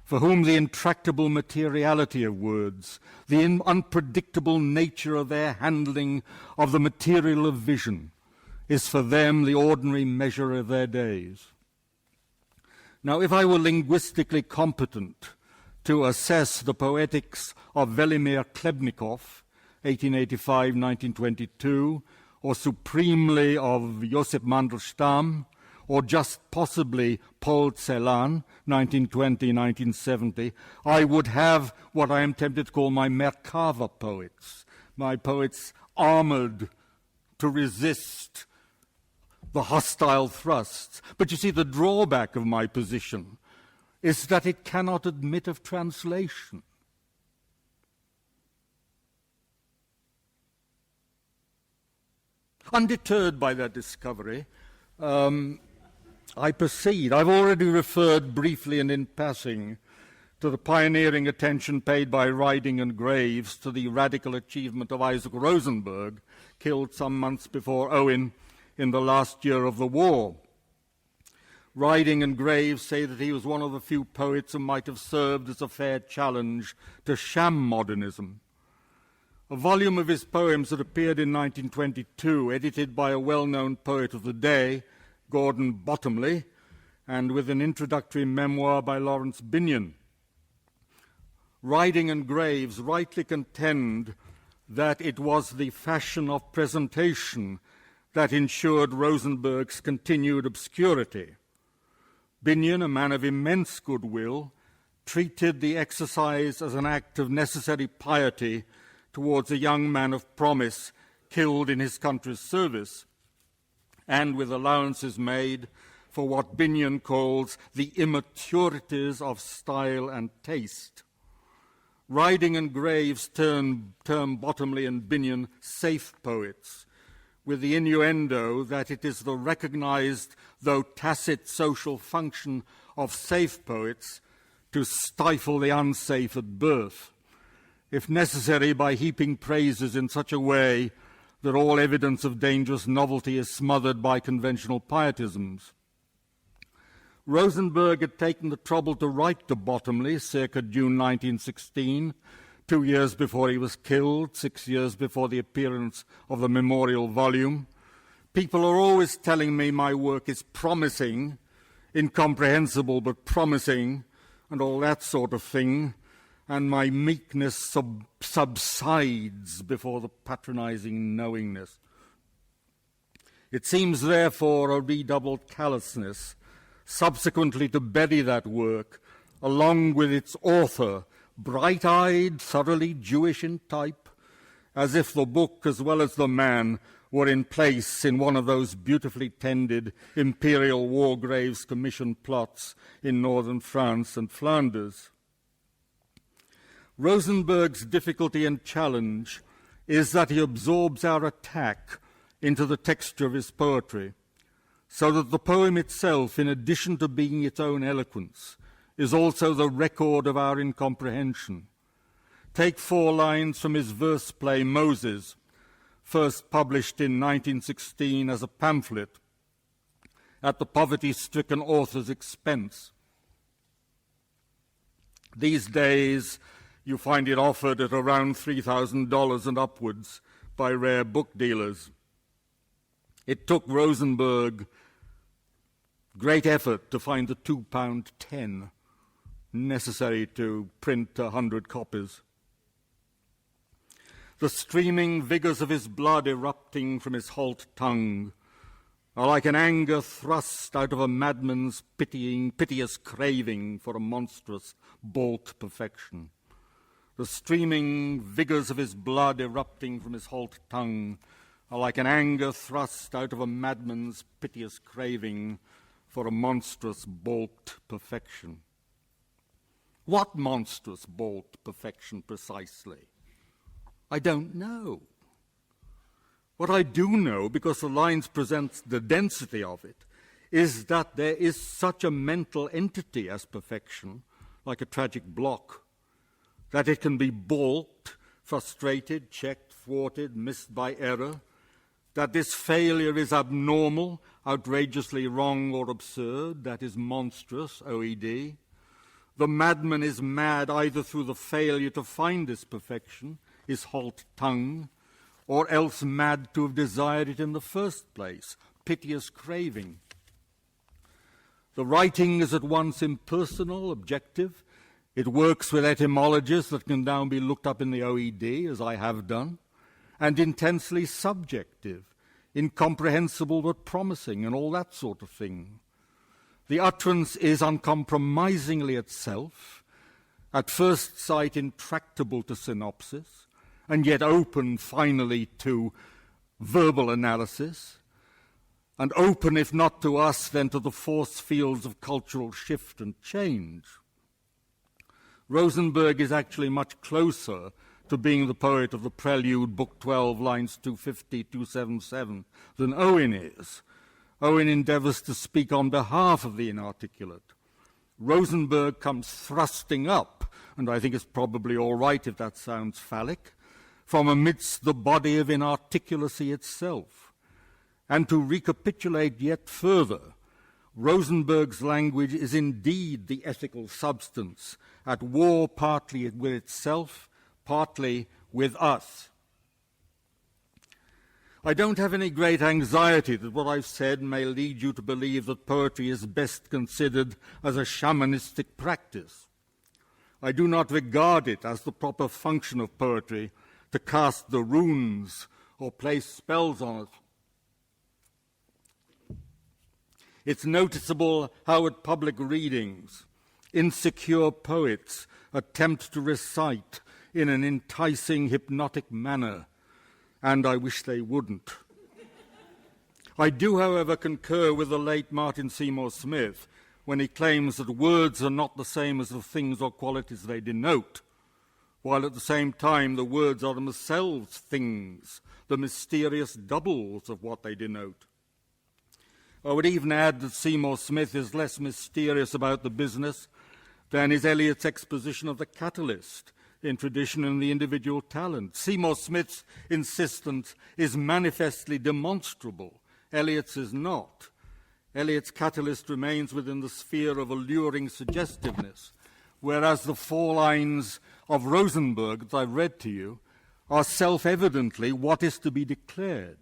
Speaker 1: for whom the intractable materiality of words, the unpredictable nature of their handling of the material of vision, is for them the ordinary measure of their days. Now, if I were linguistically competent to assess the poetics of Velimir Klebnikov, 1885-1922, or supremely of Josip Mandelstam, or just possibly Paul Celan, 1920-1970, I would have what I am tempted to call my Merkava poets, my poets armored to resist the hostile thrusts. But you see, the drawback of my position is that it cannot admit of translation. Undeterred by that discovery, I proceed. I've already referred briefly and in passing to the pioneering attention paid by Riding and Graves to the radical achievement of Isaac Rosenberg, killed some months before Owen in the last year of the war. Riding and Graves say that he was one of the few poets who might have served as a fair challenge to sham modernism. A volume of his poems that appeared in 1922, edited by a well-known poet of the day, Gordon Bottomley, and with an introductory memoir by Lawrence Binion. Riding and Graves rightly contend that it was the fashion of presentation that ensured Rosenberg's continued obscurity. Binion, a man of immense goodwill, treated the exercise as an act of necessary piety towards a young man of promise killed in his country's service, and with allowances made for what Binion calls the immaturities of style and taste. Riding and Graves term Bottomley and Binion safe poets, with the innuendo that it is the recognized, though tacit, social function of safe poets to stifle the unsafe at birth, if necessary by heaping praises in such a way that all evidence of dangerous novelty is smothered by conventional pietisms. Rosenberg had taken the trouble to write to Bottomley circa June 1916, 2 years before he was killed, 6 years before the appearance of the memorial volume. People are always telling me my work is promising, incomprehensible but promising, and all that sort of thing, and my meekness subsides before the patronizing knowingness. It seems, therefore, a redoubled callousness subsequently to bury that work, along with its author, bright-eyed, thoroughly Jewish in type, as if the book as well as the man were in place in one of those beautifully tended imperial war graves commission plots in northern France and Flanders. Rosenberg's difficulty and challenge is that he absorbs our attack into the texture of his poetry, so that the poem itself, in addition to being its own eloquence, is also the record of our incomprehension. Take 4 lines from his verse play Moses, first published in 1916 as a pamphlet at the poverty-stricken author's expense. These days, you find it offered at around $3,000 and upwards by rare book dealers. It took Rosenberg great effort to find the £2.10 necessary to print 100 copies. The streaming vigors of his blood erupting from his halt tongue are like an anger thrust out of a madman's piteous craving for a monstrous, balked perfection. The streaming vigors of his blood erupting from his halt tongue are like an anger thrust out of a madman's piteous craving for a monstrous, balked perfection. What monstrous, balked perfection precisely? I don't know. What I do know, because the lines present the density of it, is that there is such a mental entity as perfection, like a tragic block, that it can be balked, frustrated, checked, thwarted, missed by error, that this failure is abnormal, outrageously wrong or absurd, that is monstrous, OED. The madman is mad either through the failure to find this perfection, his halt tongue, or else mad to have desired it in the first place, piteous craving. The writing is at once impersonal, objective. It works with etymologies that can now be looked up in the OED, as I have done, and intensely subjective, incomprehensible but promising, and all that sort of thing. The utterance is uncompromisingly itself, at first sight intractable to synopsis, and yet open finally to verbal analysis, and open, if not to us, then to the force fields of cultural shift and change. Rosenberg is actually much closer to being the poet of the Prelude, Book 12, lines 250, 277, than Owen is. Owen endeavors to speak on behalf of the inarticulate. Rosenberg comes thrusting up, and I think it's probably all right if that sounds phallic, from amidst the body of inarticulacy itself. And to recapitulate yet further, Rosenberg's language is indeed the ethical substance, at war partly with itself, partly with us. I don't have any great anxiety that what I've said may lead you to believe that poetry is best considered as a shamanistic practice. I do not regard it as the proper function of poetry to cast the runes or place spells on it. It's noticeable how at public readings, insecure poets attempt to recite in an enticing, hypnotic manner, and I wish they wouldn't. I do, however, concur with the late Martin Seymour Smith when he claims that words are not the same as the things or qualities they denote, while at the same time the words are themselves things, the mysterious doubles of what they denote. I would even add that Seymour Smith is less mysterious about the business than is Eliot's exposition of the catalyst in tradition and the individual talent. Seymour Smith's insistence is manifestly demonstrable. Eliot's is not. Eliot's catalyst remains within the sphere of alluring suggestiveness, whereas the 4 lines of Rosenberg that I've read to you are self-evidently what is to be declared.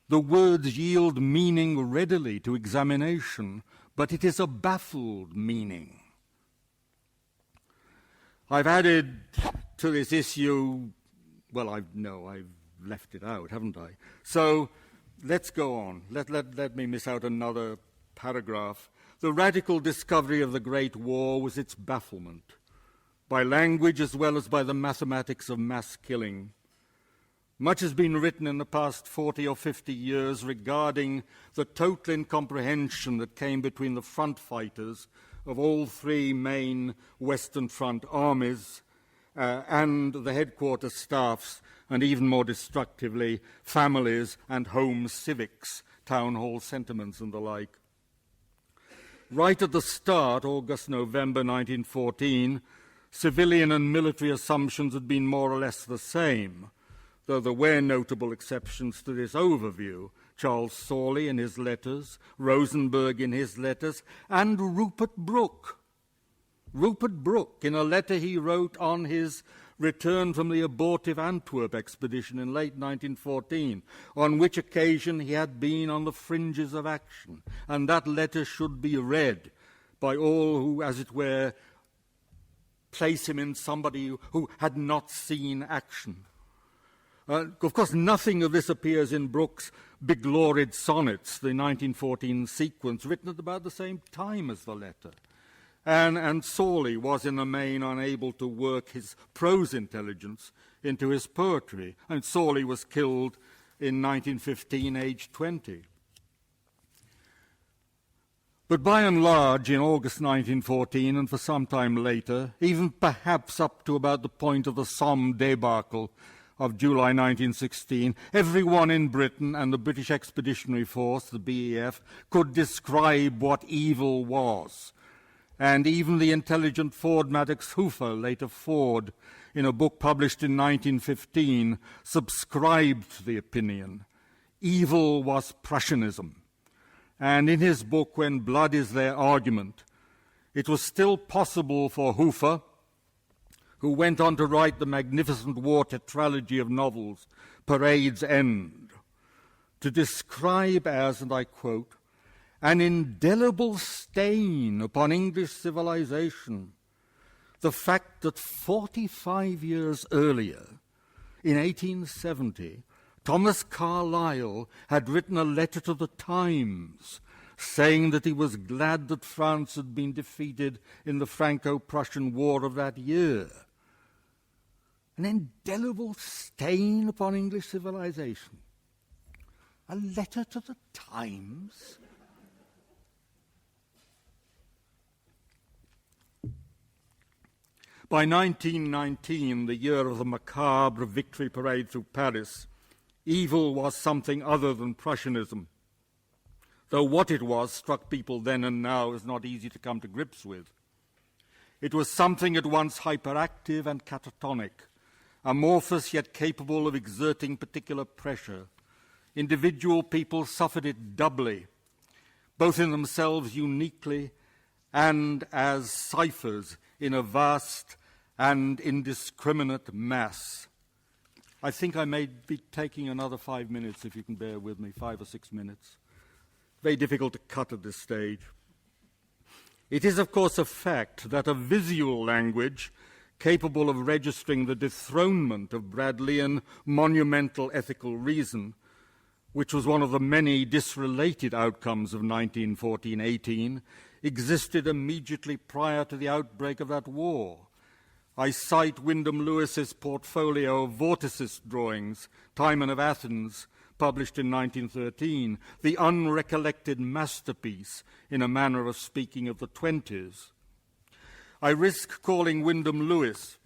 Speaker 1: The words yield meaning readily to examination, but it is a baffled meaning. I've added to this issue, well, I've left it out, haven't I? So let's go on. Let me miss out another paragraph. The radical discovery of the Great War was its bafflement, by language as well as by the mathematics of mass killing. Much has been written in the past 40 or 50 years regarding the total incomprehension that came between the front fighters of all three main Western Front armies and the headquarters staffs, and even more destructively, families and home civics, town hall sentiments and the like. Right at the start, August-November 1914, civilian and military assumptions had been more or less the same, though there were notable exceptions to this overview. Charles Sawley in his letters, Rosenberg in his letters, and Rupert Brooke. Rupert Brooke, in a letter he wrote on his return from the abortive Antwerp expedition in late 1914, on which occasion he had been on the fringes of action. And that letter should be read by all who, as it were, place him in somebody who had not seen action. Of course, nothing of this appears in Brooke's Begloried Sonnets, the 1914 sequence, written at about the same time as the letter. And Sawley was in the main unable to work his prose intelligence into his poetry, and Sawley was killed in 1915, aged 20. But by and large, in August 1914, and for some time later, even perhaps up to about the point of the Somme debacle of July 1916, everyone in Britain and the British Expeditionary Force, the BEF, could describe what evil was. And even the intelligent Ford Madox Hoofer, later Ford, in a book published in 1915, subscribed to the opinion. Evil was Prussianism. And in his book, When Blood is Their Argument, it was still possible for Hoofer, who went on to write the magnificent war tetralogy of novels, Parade's End, to describe as, and I quote, an indelible stain upon English civilization the fact that 45 years earlier, in 1870, Thomas Carlyle had written a letter to the Times saying that he was glad that France had been defeated in the Franco-Prussian War of that year. An indelible stain upon English civilization. A letter to the Times? By 1919, the year of the macabre victory parade through Paris, evil was something other than Prussianism, though what it was struck people then and now is not easy to come to grips with. It was something at once hyperactive and catatonic, amorphous yet capable of exerting particular pressure. Individual people suffered it doubly, both in themselves uniquely and as ciphers in a vast and indiscriminate mass. I think I may be taking another 5 minutes, if you can bear with me, 5 or 6 minutes. Very difficult to cut at this stage. It is, of course, a fact that a visual language capable of registering the dethronement of Bradleyan monumental ethical reason, which was one of the many disrelated outcomes of 1914-18, existed immediately prior to the outbreak of that war. I cite Wyndham Lewis's portfolio of vorticist drawings, Timon of Athens, published in 1913, the unrecollected masterpiece, in a manner of speaking, of the 20s. I risk calling Wyndham Lewis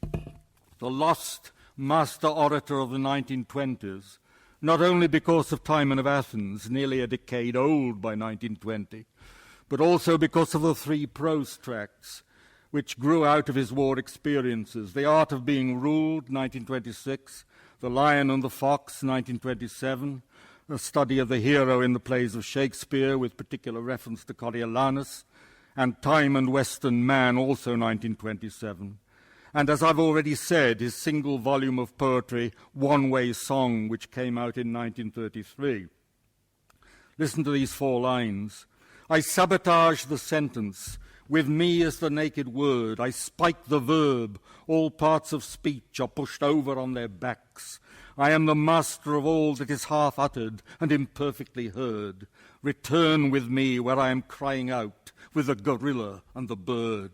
Speaker 1: the lost master orator of the 1920s, not only because of Timon of Athens, nearly a decade old by 1920, but also because of the 3 prose tracts which grew out of his war experiences: The Art of Being Ruled, 1926, The Lion and the Fox, 1927, a study of the hero in the plays of Shakespeare with particular reference to Coriolanus, and Time and Western Man, also 1927. And as I've already said, his single volume of poetry, One Way Song, which came out in 1933. Listen to these 4 lines. I sabotage the sentence With me is the naked word. I spike the verb. All parts of speech are pushed over on their backs. I am the master of all that is half-uttered and imperfectly heard. Return with me where I am crying out with the gorilla and the bird.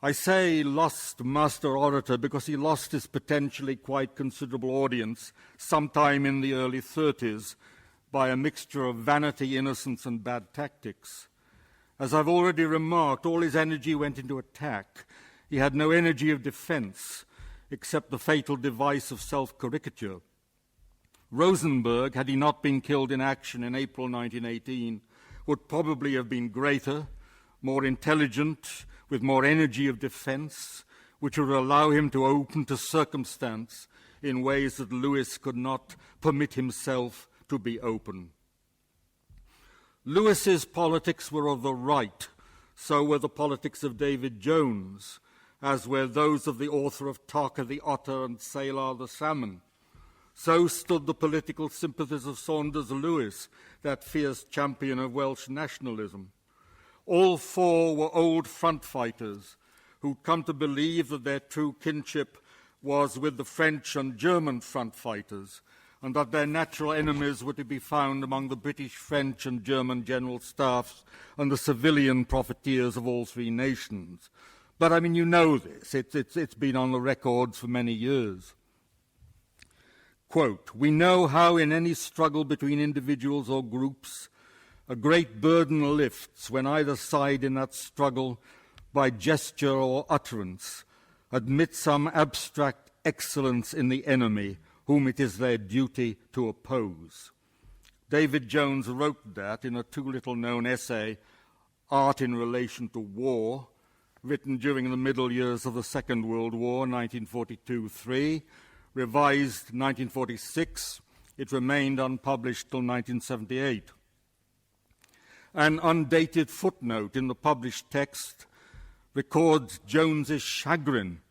Speaker 1: I say lost master orator because he lost his potentially quite considerable audience sometime in the early 30s by a mixture of vanity, innocence, and bad tactics. As I've already remarked, all his energy went into attack. He had no energy of defense, except the fatal device of self-caricature. Rosenberg, had he not been killed in action in April 1918, would probably have been greater, more intelligent, with more energy of defense, which would allow him to open to circumstance in ways that Lewis could not permit himself to be open. Lewis's politics were of the right, so were the politics of David Jones, as were those of the author of Tarka the Otter and Salar the Salmon. So stood the political sympathies of Saunders Lewis, that fierce champion of Welsh nationalism. All four were old front fighters who'd come to believe that their true kinship was with the French and German front fighters, and that their natural enemies were to be found among the British, French, and German general staffs and the civilian profiteers of all three nations. But, I mean, you know this. It's been on the records for many years. Quote, "We know how in any struggle between individuals or groups, a great burden lifts when either side in that struggle, by gesture or utterance, admit some abstract excellence in the enemy whom it is their duty to oppose." David Jones wrote that in a too-little-known essay, Art in Relation to War, written during the middle years of the Second World War, 1942-3, revised 1946. It remained unpublished till 1978. An undated footnote in the published text records Jones's chagrin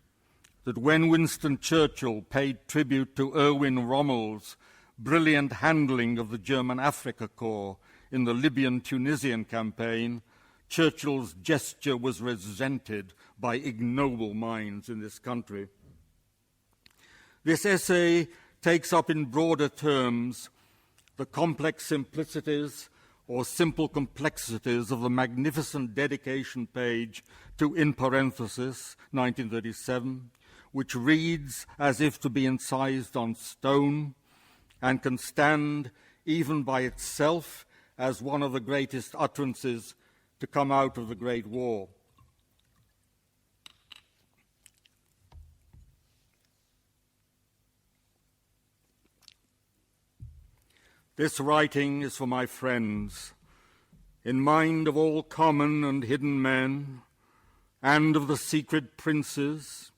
Speaker 1: that when Winston Churchill paid tribute to Erwin Rommel's brilliant handling of the German Africa Corps in the Libyan-Tunisian campaign, Churchill's gesture was resented by ignoble minds in this country. This essay takes up in broader terms the complex simplicities or simple complexities of the magnificent dedication page to In Parenthesis, 1937, which reads as if to be incised on stone and can stand even by itself as one of the greatest utterances to come out of the Great War. This writing is for my friends, in mind of all common and hidden men, and of the secret princes,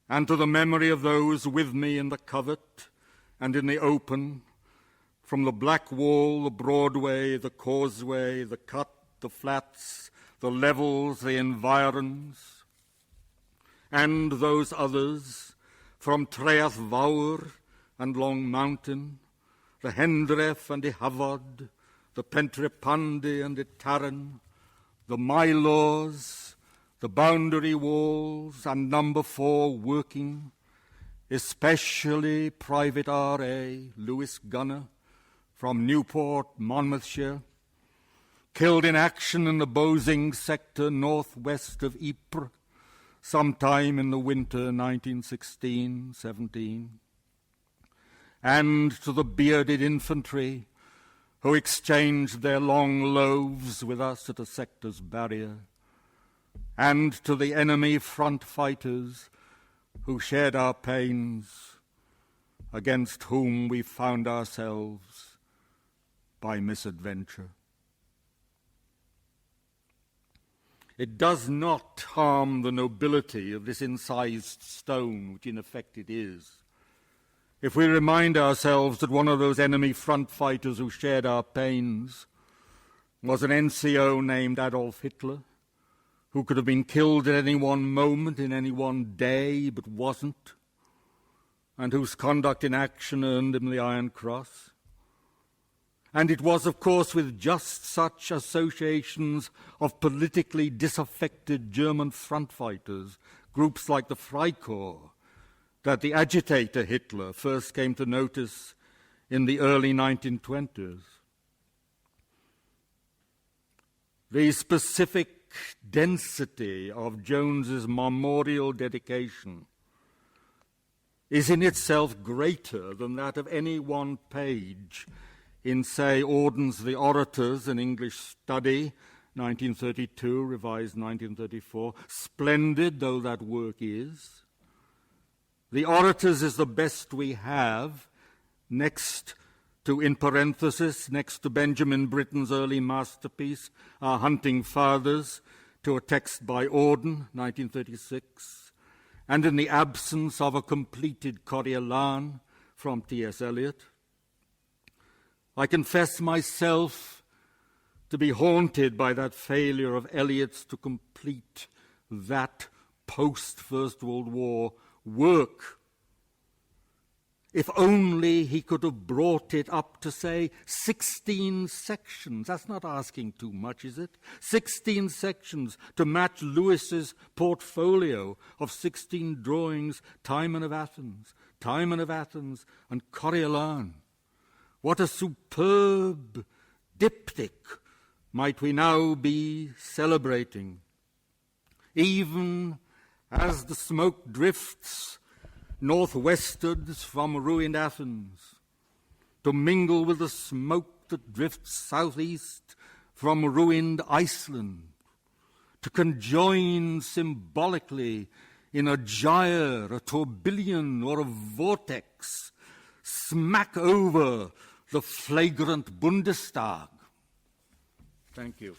Speaker 1: and to the memory of those with me in the covert and in the open, from the Black Wall, the Broadway, the Causeway, the Cut, the Flats, the Levels, the Environs, and those others, from Treath Vawr and Long Mountain, the Hendref and the Havod, the Pentrepandi and the Tarran, the Mylors, the Boundary Walls, and Number 4 working, especially Private R.A. Lewis Gunner from Newport, Monmouthshire, killed in action in the Bosing sector northwest of Ypres, sometime in the winter 1916-17. And to the bearded infantry who exchanged their long loaves with us at a sector's barrier, and to the enemy front fighters who shared our pains, against whom we found ourselves by misadventure. It does not harm the nobility of this incised stone, which in effect it is, if we remind ourselves that one of those enemy front fighters who shared our pains was an NCO named Adolf Hitler, who could have been killed at any one moment in any one day, but wasn't, and whose conduct in action earned him the Iron Cross. And it was, of course, with just such associations of politically disaffected German front fighters, groups like the Freikorps, that the agitator Hitler first came to notice in the early 1920s. The specific density of Jones's memorial dedication is in itself greater than that of any one page in, say, Auden's The Orators, an English study, 1932, revised 1934, splendid though that work is. The Orators is the best we have, next to, in parenthesis, next to Benjamin Britten's early masterpiece, Our Hunting Fathers, to a text by Auden, 1936, and in the absence of a completed Coriolan from T.S. Eliot. I confess myself to be haunted by that failure of Eliot's to complete that post-First World War work. If only he could have brought it up to, say, 16 sections. That's not asking too much, is it? 16 sections to match Lewis's portfolio of 16 drawings, Timon of Athens, and Coriolan. What a superb diptych might we now be celebrating. Even as the smoke drifts northwestwards from ruined Athens, to mingle with the smoke that drifts southeast from ruined Iceland, to conjoin symbolically in a gyre, a tourbillon, or a vortex, smack over the flagrant Bundestag. Thank you.